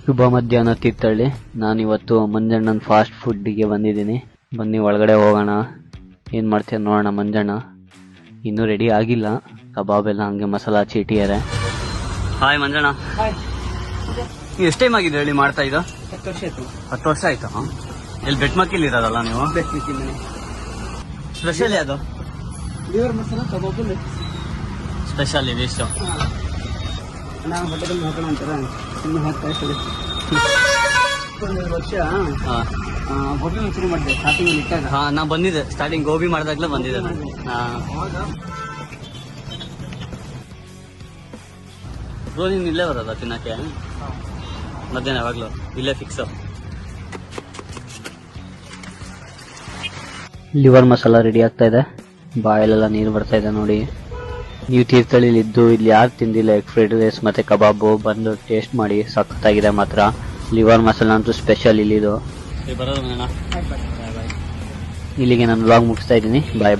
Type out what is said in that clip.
ಶುಭ ಮಧ್ಯಾಹ್ನ ತೀರ್ಥಹಳ್ಳಿ. ನಾನಿವತ್ತು ಮಂಜಣ್ಣನ ಫಾಸ್ಟ್ ಫುಡ್ಡಿಗೆ ಬಂದಿದ್ದೀನಿ. ಬನ್ನಿ ಒಳಗಡೆ ಹೋಗೋಣ, ಏನು ಮಾಡ್ತೀಯ ನೋಡೋಣ. ಮಂಜಣ್ಣ ಇನ್ನೂ ರೆಡಿ ಆಗಿಲ್ಲ, ಕಬಾಬ್ ಎಲ್ಲ ಹಂಗೆ ಮಸಾಲ ಹಚ್ಚಿ ಇಟ್ಟಿದ್ದಾರೆ. ಹಾಯ್ ಮಂಜಣ್ಣ. ನೀವು ಎಷ್ಟು ಟೈಮ್ ಆಗಿದೆ ಹೇಳಿ ಮಾಡ್ತಾ ಇದ್ದು? 10 ವರ್ಷ ಆಯ್ತು. 10 ವರ್ಷ ಆಯ್ತಾ? ಇಲ್ಲಿ ಬೆಟ್ಮಕ್ಕಿಲಿ ಇರೋದಲ್ಲ ನೀವು? ಸ್ಪೆಷಲ್ ಯಾವುದು? ಲಿವರ್ ಮಸಾಲ ಕಬಾಬು ಸ್ಪೆಷಲ್ ಇದೆ ಇಷ್ಟು. ನಾವು ಹೊಟ್ಟೆದಲ್ಲಿ ಹಾಕೋಣ ಅಂತಾರ ಇನ್ನು ಹಾಕ್ತಾ ಇರ್ತೀವಿ. 1 ವರ್ಷ ಗೋಬಿ ಮಂಚೂರಿ ಮಾಡಿದೆ ಸ್ಟಾರ್ಟಿಂಗ್ ಇಟ್ಟಾಗ. ನಾ ಬಂದಿದ್ದೆ ಸ್ಟಾರ್ಟಿಂಗ್ ಗೋಬಿ ಮಾಡಿದಾಗ್ಲೇ ಬಂದಿದ್ದೆ ನಾನು. ನೀನು ಇಲ್ಲೇ ಬರೋದ ತಿನ್ನಕ್ಕೆ? ಮಧ್ಯಾಹ್ನ ಯಾವಾಗಲೂ ಇಲ್ಲೇ ಫಿಕ್ಸ್. ಲಿವರ್ ಮಸಾಲ ರೆಡಿ ಆಗ್ತಾ ಇದೆ, ಬಾಯಲ್ಲೆಲ್ಲ ನೀರು ಬರ್ತಾ ಇದೆ ನೋಡಿ. ನೀವು ತೀರ್ಥಹಳ್ಳಿಲಿ ಇದ್ದು ಇಲ್ಲಿ ಯಾರು ತಿಂದಿಲ್ಲ ಎಗ್ ಫ್ರೈಡ್ ರೈಸ್ ಮತ್ತೆ ಕಬಾಬು, ಬಂದು ಟೇಸ್ಟ್ ಮಾಡಿ, ಸಖತ್ತಾಗಿದೆ ಮಾತ್ರ. ಲಿವರ್ ಮಸಾಲ ಅಂತೂ ಸ್ಪೆಷಲ್ ಇಲ್ಲಿದು. ಇಲ್ಲಿಗೆ ನಾನು ವ್ಲಾಗ್ ಮುಗಿಸ್ತಾ ಇದ್ದೀನಿ. ಬಾಯ್ ಬಾಯ್.